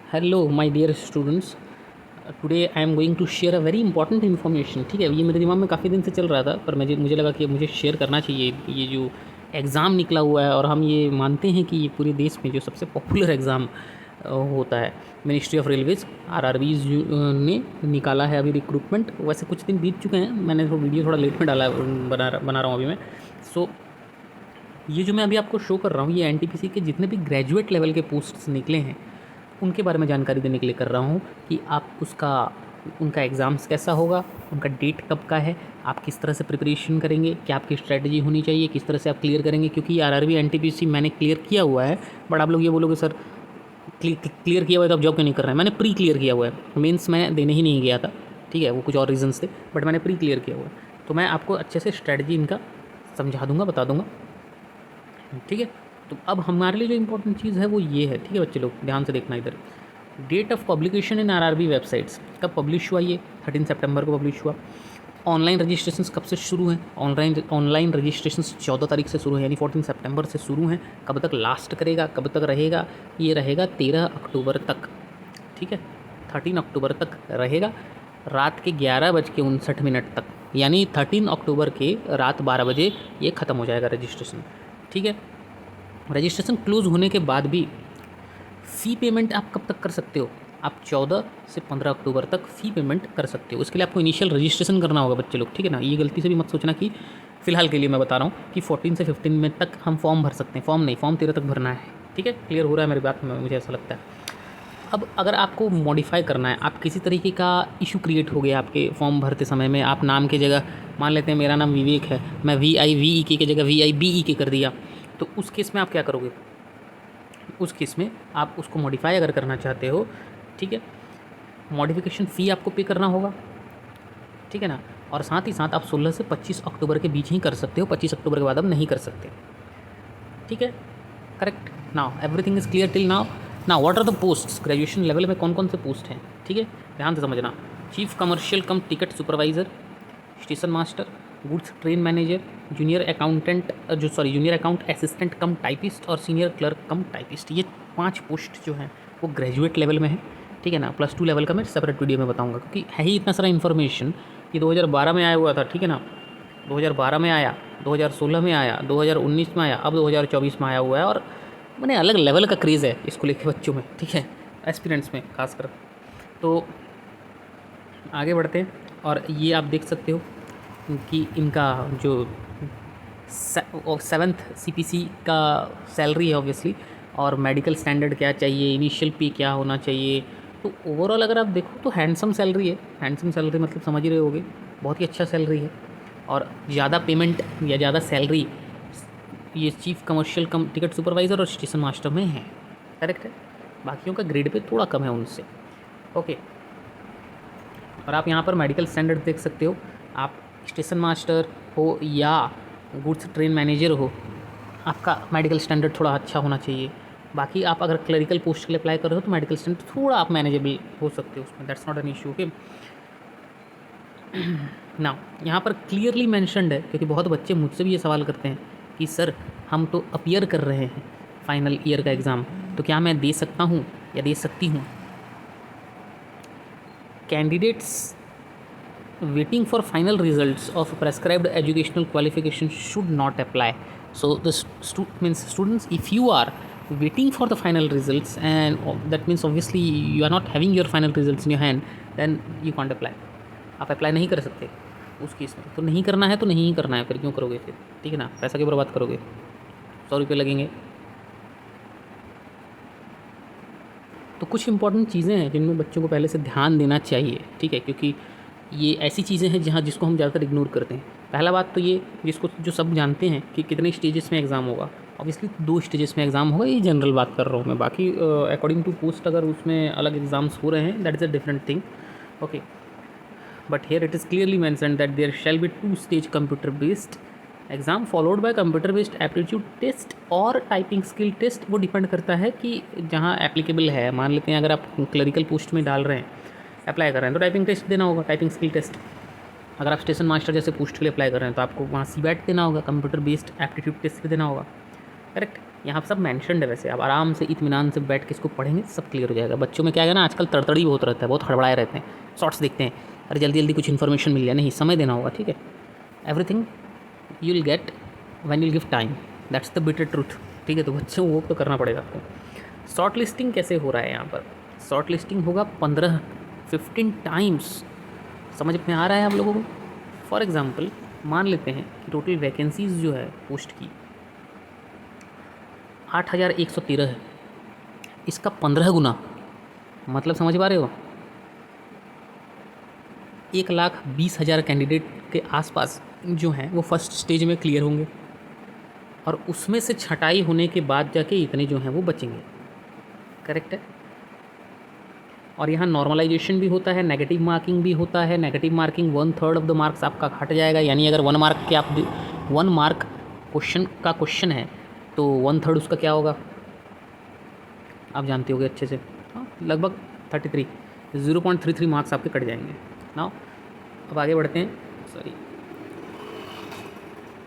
Hello my dear students, today I am going to share a very important information. ठीक है, ये मेरे दिमाग में काफ़ी दिन से चल रहा था, पर मुझे लगा कि मुझे शेयर करना चाहिए। ये जो एग्ज़ाम निकला हुआ है और हम ये मानते हैं कि ये पूरे देश में जो सबसे पॉपुलर एग्ज़ाम होता है, मिनिस्ट्री ऑफ रेलवेज आरआरबीज ने निकाला है अभी रिक्रूटमेंट। वैसे कुछ दिन बीत चुके हैं, मैंने तो वीडियो थोड़ा लेट में डाला बना रहा हूँ अभी मैं। सो ये जो मैं अभी आपको शो कर रहा हूँ, ये एनटीपीसी के जितने भी ग्रेजुएट लेवल के पोस्ट्स निकले हैं उनके बारे में जानकारी देने के लिए कर रहा हूँ कि आप उनका एग्ज़ाम्स कैसा होगा, उनका डेट कब का है, आप किस तरह से प्रिपरेशन करेंगे, क्या आपकी स्ट्रैटेजी होनी चाहिए, किस तरह से आप क्लियर करेंगे। क्योंकि आरआरबी एनटीपीसी मैंने क्लियर किया हुआ है, बट आप लोग ये बोलोगे सर क्लियर किया हुआ है तो आप जॉब क्यों नहीं कर रहे हैं। मैंने प्री क्लियर किया हुआ है, मेंस मैं देने ही नहीं गया था। ठीक है, वो कुछ और रीजंस थे, बट मैंने प्री क्लियर किया हुआ है, तो मैं आपको अच्छे से स्ट्रैटेजी इनका समझा दूंगा, बता दूंगा। ठीक है, तो अब हमारे लिए जो इंपॉर्टेंट चीज़ है वो ये है। ठीक है बच्चे लोग, ध्यान से देखना इधर। Date of publication in RRB websites, कब पब्लिश हुआ? ये 13 सितंबर को पब्लिश हुआ। ऑनलाइन रजिस्ट्रेशन कब से शुरू हैं? ऑनलाइन रजिस्ट्रेशन 14 तारीख से शुरू है, यानी 14 सितंबर से शुरू हैं। कब तक लास्ट करेगा, कब तक रहेगा? ये रहेगा 13 अक्टूबर तक। ठीक है, 13 अक्टूबर तक रहेगा, रात के 11:59 तक, यानी 13 अक्टूबर के रात 12 बजे ये ख़त्म हो जाएगा रजिस्ट्रेशन। ठीक है, रजिस्ट्रेशन क्लोज होने के बाद भी फ़ी पेमेंट आप कब तक कर सकते हो? आप 14 से 15 अक्टूबर तक फ़ी पेमेंट कर सकते हो। इसके लिए आपको इनिशियल रजिस्ट्रेशन करना होगा बच्चे लोग। ठीक है ना, ये गलती से भी मत सोचना कि फ़िलहाल के लिए मैं बता रहा हूँ कि 14 से 15 में तक हम फॉर्म भर सकते हैं। फॉर्म नहीं, फॉर्म 13 तक भरना है। ठीक है, क्लियर हो रहा है मेरी बात में? मुझे ऐसा लगता है। अब अगर आपको मॉडिफाई करना है, आप किसी तरीके का इशू क्रिएट हो गया आपके फॉर्म भरते समय में, आप नाम की जगह, मान लेते हैं मेरा नाम विवेक है, मैं VIVEK की जगह VIBEK कर दिया, तो उस केस में आप क्या करोगे? उस केस में आप उसको मॉडिफाई अगर करना चाहते हो, ठीक है, मॉडिफिकेशन फ़ी आपको पे करना होगा। ठीक है ना, और साथ ही साथ आप 16 से 25 अक्टूबर के बीच ही कर सकते हो, 25 अक्टूबर के बाद आप नहीं कर सकते। ठीक है, correct. Now everything is clear till now. Now what are the posts? Graduation level में कौन कौन से पोस्ट हैं? ठीक है, ध्यान से समझना। चीफ कमर्शियल कम ticket supervisor, station master, goods train manager, junior account assistant कम टाइपिस्ट और सीनियर क्लर्क कम टाइपिस्ट। ये 5 पोस्ट जो हैं वो ग्रेजुएट लेवल में है। ठीक है ना, +2 लेवल का मैं सेपरेट वीडियो में बताऊंगा, क्योंकि है ही इतना सारा इन्फॉर्मेशन। ये 2012 में आया हुआ था। ठीक है ना, 2012 में आया, 2016 में आया, 2019 में आया, अब 2024 में आया हुआ है, और मैंने अलग लेवल का क्रेज़ है इसको लेके बच्चों में। ठीक है, एस्पिरेंट्स में खासकर। तो आगे बढ़ते हैं, और ये आप देख सकते हो कि इनका जो 7th CPC का सैलरी है ऑब्वियसली, और मेडिकल स्टैंडर्ड क्या चाहिए, इनिशियल पे क्या होना चाहिए। तो ओवरऑल अगर आप देखो तो हैंडसम सैलरी है। हैंडसम सैलरी मतलब समझ ही रहे होगे, बहुत ही अच्छा सैलरी है। और ज़्यादा पेमेंट या ज़्यादा सैलरी ये चीफ कमर्शियल कम टिकट सुपरवाइज़र और स्टेशन मास्टर में है। करेक्ट है, बाकियों का ग्रेड पे थोड़ा कम है उनसे। ओके, और आप यहाँ पर मेडिकल स्टैंडर्ड देख सकते हो। आप स्टेशन मास्टर हो या गुड्स ट्रेन मैनेजर हो, आपका मेडिकल स्टैंडर्ड थोड़ा अच्छा होना चाहिए। बाकी आप अगर क्लरिकल पोस्ट के लिए अप्लाई कर रहे हो तो मेडिकल स्टैंडर्ड थोड़ा आप मैनेजेबल हो सकते हो उसमें, that's not an issue. Okay, ना यहाँ पर क्लियरली मैंशनड है, क्योंकि बहुत बच्चे मुझसे भी ये सवाल करते हैं कि सर हम तो अपीयर कर रहे हैं फाइनल ईयर का एग्ज़ाम, तो क्या मैं दे सकता हूँ या दे सकती हूँ? Candidates waiting for final results of prescribed educational qualification should not apply. So the means students, if you are waiting for the final results, and that means obviously you are not having your final results in your hand, then you can't apply. आप apply नहीं कर सकते उस case में। तो नहीं करना है तो नहीं करना है, फिर क्यों करोगे फिर? ठीक है ना, पैसा क्यों बर्बाद करोगे? 100 रुपये लगेंगे। तो कुछ इंपॉर्टेंट चीज़ें हैं जिनमें बच्चों को पहले से ध्यान देना चाहिए। ठीक है, क्योंकि ये ऐसी चीज़ें हैं जिसको हम ज़्यादातर इग्नोर करते हैं। पहला बात तो ये, जो सब जानते हैं कि कितने स्टेजेस में एग्ज़ाम होगा। ऑब्वियसली 2 स्टेजेस में एग्ज़ाम होगा, ये जनरल बात कर रहा हूँ मैं। बाकी अकॉर्डिंग टू पोस्ट अगर उसमें अलग एग्ज़ाम्स हो रहे हैं, that is a different thing. Okay, but here it is clearly mentioned that there shall be 2 stage computer based exam followed by computer based aptitude test और टाइपिंग स्किल टेस्ट। वो depend करता है कि जहाँ applicable है। मान लेते हैं अगर आप क्लरिकल पोस्ट में डाल रहे हैं, अप्लाई कर रहे हैं, तो टाइपिंग टेस्ट देना होगा, टाइपिंग स्किल टेस्ट। अगर आप स्टेशन मास्टर जैसे पोस्ट के लिए अप्लाई कर रहे हैं तो आपको वहाँ CBAT देना होगा, कंप्यूटर बेस्ड एप्टीट्यूड टेस्ट भी देना होगा। करेक्ट। यहाँ सब मैंशनड है वैसे, आप आराम से इत्मीनान से बैठ के इसको पढ़ेंगे सब क्लियर हो जाएगा। बच्चों में क्या है ना, आजकल तड़तड़ी बहुत रहता है, बहुत हड़बड़ाए रहते हैं, शॉर्ट्स देखते हैं, अरे जल्दी जल्दी कुछ इन्फॉर्मेशन मिल जाए, नहीं, समय देना होगा, ठीक है। Everything you will get when you give time, that's the bitter truth, ठीक है। तो बच्चों वो तो करना पड़ेगा आपको। शॉर्ट लिस्टिंग कैसे हो रहा है यहाँ पर, शॉर्ट लिस्टिंग होगा 15 टाइम्स, समझ में आ रहा है आप लोगों को। फॉर एग्ज़ाम्पल मान लेते हैं कि टोटल वैकेंसीज़ जो है पोस्ट की 8113 है, इसका 15 गुना, मतलब समझ पा रहे हो, 1,20,000 कैंडिडेट के आसपास जो हैं वो फर्स्ट स्टेज में क्लियर होंगे, और उसमें से छटाई होने के बाद जाके इतने जो हैं वो बचेंगे, करेक्ट है। और यहाँ नॉर्मलाइजेशन भी होता है, नेगेटिव मार्किंग भी होता है। Negative marking 1/3 of the marks आपका हट जाएगा, यानी अगर 1 मार्क के आप 1 मार्क क्वेश्चन है तो 1/3 उसका क्या होगा आप जानते होगे अच्छे से, हाँ, लगभग 33, 0.33 मार्क्स आपके कट जाएंगे ना। अब आगे बढ़ते हैं, सॉरी,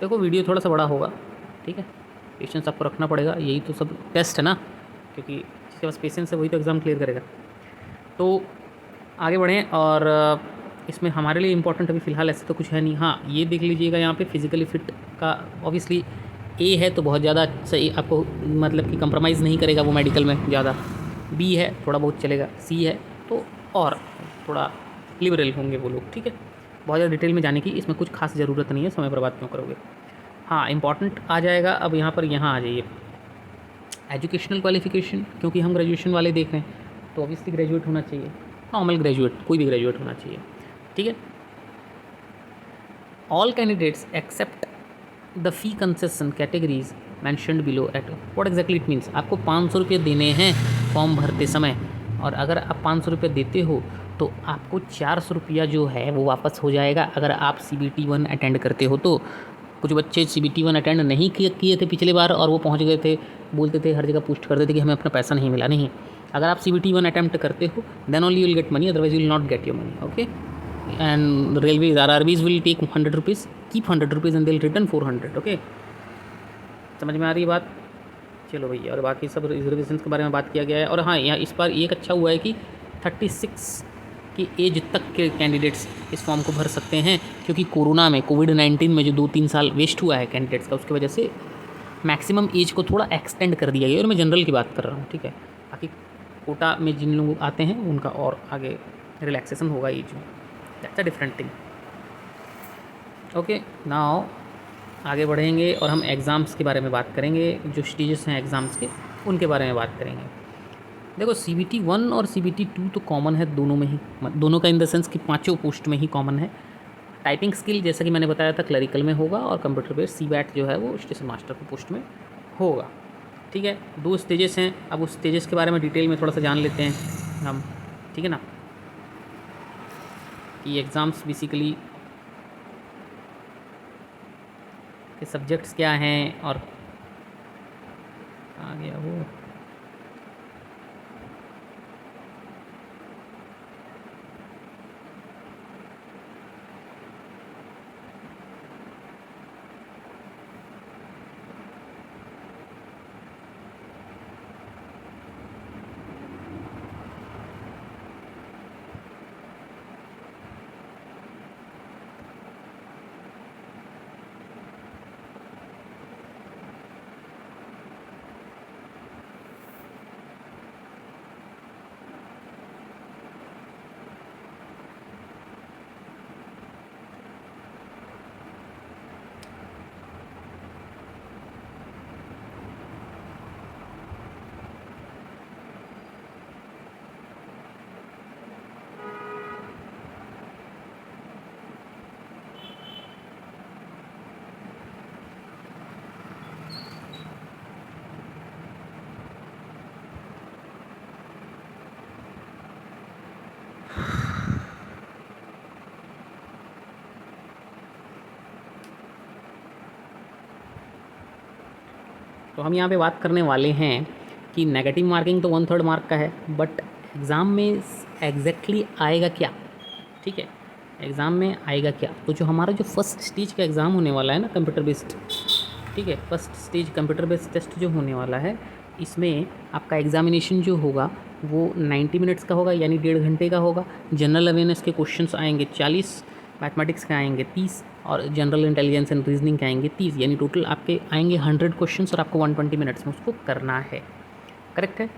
देखो वीडियो थोड़ा सा बड़ा होगा, ठीक है, पेशेंस आपको रखना पड़ेगा, यही तो सब टेस्ट है ना, क्योंकि जिसके पास पेशेंस है वही तो एग्ज़ाम क्लियर करेगा। तो आगे बढ़ें, और इसमें हमारे लिए इम्पोर्टेंट अभी फ़िलहाल ऐसे तो कुछ है नहीं। हाँ, ये देख लीजिएगा यहाँ पे फिज़िकली फ़िट का ऑब्वियसली ए है तो बहुत ज़्यादा सही, आपको मतलब कि कंप्रोमाइज़ नहीं करेगा वो मेडिकल में ज़्यादा। बी है थोड़ा बहुत चलेगा, सी है तो और थोड़ा लिबरल होंगे वो लोग, ठीक है। बहुत ज़्यादा डिटेल में जाने की इसमें कुछ खास ज़रूरत नहीं है, समय बर्बाद क्यों करोगे। हाँ, इम्पॉर्टेंट आ जाएगा अब यहाँ पर, यहाँ आ जाइए एजुकेशनल क्वालिफ़िकेशन, क्योंकि हम ग्रेजुएशन वाले देख रहे हैं तो ऑब्वियसली ग्रेजुएट होना चाहिए, नॉर्मल ग्रेजुएट, कोई भी ग्रेजुएट होना चाहिए, ठीक है। All candidates except the fee concession categories mentioned below at, what exactly it means, आपको 500 रुपये देने हैं फॉर्म भरते समय, और अगर आप 500 रुपये देते हो तो आपको 400 रुपया जो है वो वापस हो जाएगा अगर आप CBT 1 अटेंड करते हो तो। कुछ बच्चे CBT 1 अटेंड नहीं किए थे पिछले बार और वो पहुंच गए थे, बोलते थे हर जगह पोस्ट करते थे कि हमें अपना पैसा नहीं मिला, नहीं, अगर आप CBT 1 अटैम्प्ट करते हो then only you will get money, otherwise you will not get your money, okay. And railways RRBs will take 100 rupees, keep 100 rupees and they will return 400, okay. समझ में आ रही है बात, चलो भैया। और बाकी सब रिजर्वेशन के बारे में बात किया गया है। और हाँ, यहाँ इस बार एक अच्छा हुआ है कि 36 की एज तक के कैंडिडेट्स इस फॉर्म को भर सकते हैं, क्योंकि कोरोना में कोविड-19 में जो 2-3 साल वेस्ट हुआ है कैंडिडेट्स का, उसकी वजह से मैक्सिमम एज को थोड़ा एक्सटेंड कर दिया गया, और मैं जनरल की बात कर रहा हूँ, ठीक है। बाकी कोटा में जिन लोग आते हैं उनका और आगे रिलैक्सेशन होगा एज में, that's a different thing, okay. Now आगे बढ़ेंगे और हम एग्ज़ाम्स के बारे में बात करेंगे, जो स्टेजेस हैं एग्ज़ाम्स के उनके बारे में बात करेंगे। देखो CBT 1 और CBT 2 तो कॉमन है दोनों में ही, दोनों का इन द सेंस कि पाँचों पोस्ट में ही कॉमन है। टाइपिंग स्किल जैसा कि मैंने बताया था क्लरिकल में होगा, और कंप्यूटर बेस्ड CBAT जो है वो स्टेशन मास्टर की पोस्ट में होगा, ठीक है। 2 स्टेजेस हैं, अब उस स्टेजेस के बारे में डिटेल में थोड़ा सा जान लेते हैं हम, ठीक है ना, कि एग्ज़ाम्स बेसिकली के सब्जेक्ट्स क्या हैं, और आ गया वो तो हम यहाँ पे बात करने वाले हैं कि नेगेटिव मार्किंग तो 1/3 मार्क का है, बट एग्ज़ाम में एग्जैक्टली आएगा क्या, ठीक है, एग्ज़ाम में आएगा क्या। तो जो हमारा जो फर्स्ट स्टेज का एग्ज़ाम होने वाला है ना कंप्यूटर बेस्ड, ठीक है। First stage computer based test जो होने वाला है, इसमें आपका एग्जामिनेशन जो होगा वो 90 मिनट्स का होगा, यानी 1.5 घंटे का होगा। जनरल अवेयरनेस के क्वेश्चंस आएंगे 40, मैथमेटिक्स के आएंगे 30 और जनरल इंटेलिजेंस एंड रीजनिंग के आएंगे 30, यानी टोटल आपके आएंगे 100 क्वेश्चंस और आपको 120 मिनट्स में उसको करना है। करेक्ट है।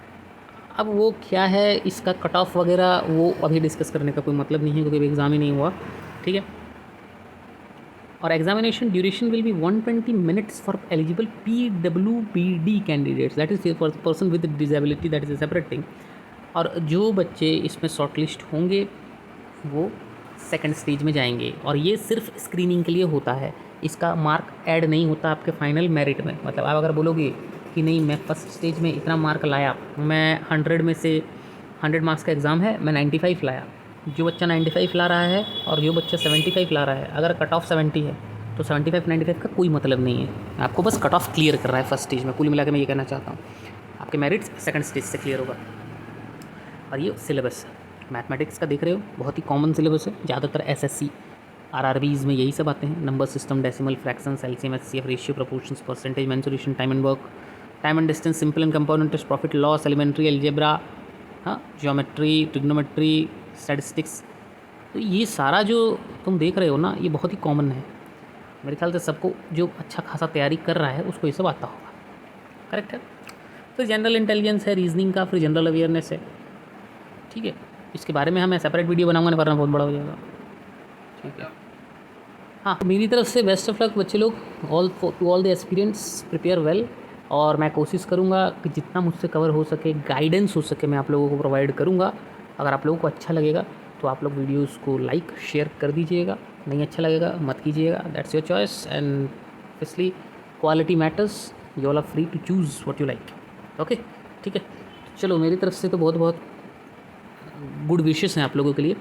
अब वो क्या है, इसका कट ऑफ वगैरह वो अभी डिस्कस करने का कोई मतलब नहीं है, क्योंकि अभी एग्ज़ाम ही नहीं हुआ। ठीक है। और examination duration will be 120 minutes for eligible PWBD candidates, that is person with disability, that is a separate thing. और जो बच्चे इसमें शॉर्टलिस्ट होंगे वो सेकंड स्टेज में जाएंगे, और ये सिर्फ स्क्रीनिंग के लिए होता है, इसका मार्क ऐड नहीं होता आपके फाइनल मेरिट में। मतलब आप अगर बोलोगे कि नहीं मैं फर्स्ट स्टेज में इतना मार्क लाया, मैं 100 में से 100 मार्क्स का एग्ज़ाम है, मैं 95 लाया, जो बच्चा 95 ला रहा है और जो बच्चा 75 ला रहा है, अगर कट ऑफ 70 है तो 75-95 का कोई मतलब नहीं है, आपको बस कट ऑफ क्लियर कर रहा है फर्स्ट स्टेज में। कुल मिला के मैं ये कहना चाहता हूँ, आपके मेरिट्स सेकंड स्टेज से क्लियर होगा। और ये सिलेबस मैथमेटिक्स का देख रहे हो, बहुत ही कॉमन सिलेबस है, ज़्यादातर SSC RRBs में यही सब आते हैं। Number system, decimal, fractions, LCM, HCF, ratio, proportions, percentage, mensuration, time and work, time and distance, simple and compound interest, profit loss, elementary algebra, हाँ, ज्योमेट्री, ट्रिग्नोमेट्री, स्टैटिस्टिक्स। तो ये सारा जो तुम देख रहे हो ना, ये बहुत ही कॉमन है। मेरे ख्याल से सबको जो अच्छा खासा तैयारी कर रहा है उसको ये सब आता होगा। करेक्ट है। फिर जनरल इंटेलिजेंस है, रीजनिंग का, फिर जनरल अवेयरनेस है। ठीक है, इसके बारे में मैं सेपरेट वीडियो बनाऊंगा, नहीं वरना बहुत बड़ा हो जाएगा। ठीक है। हाँ, तो मेरी तरफ से बेस्ट ऑफ लक बच्चे लोग, to all the aspirants, prepare well. और मैं कोशिश करूँगा कि जितना मुझसे कवर हो सके, गाइडेंस हो सके, मैं आप लोगों को प्रोवाइड करूँगा। अगर आप लोगों को अच्छा लगेगा तो आप लोग वीडियोस को लाइक शेयर कर दीजिएगा, नहीं अच्छा लगेगा मत कीजिएगा, that's your choice. And obviously quality matters, you all are free to choose what you like. Okay, ठीक है। चलो, मेरी तरफ से तो बहुत बहुत गुड विशेस हैं आप लोगों के लिए।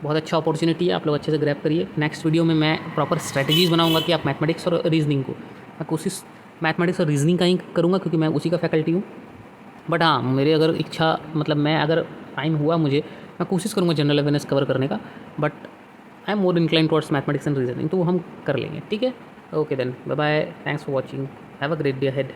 बहुत अच्छा अपॉर्चुनिटी है, आप लोग अच्छे से ग्रैब करिए। नेक्स्ट वीडियो में मैं प्रॉपर स्ट्रैटेजीज़ बनाऊंगा कि आप मैथमेटिक्स और रीजनिंग को, मैं कोशिश मैथमेटिक्स और रीजनिंग का ही करूँगा क्योंकि मैं उसी का फैकल्टी हूँ। बट हाँ, मेरे अगर इच्छा, मतलब मैं अगर टाइम हुआ मुझे, मैं कोशिश करूँगा जनरल अवेयरनेस कवर करने का। But I am more incline towards mathematics and reasoning, तो वो हम कर लेंगे। ठीक है। Okay then, bye bye, thanks for watching, have a great day ahead.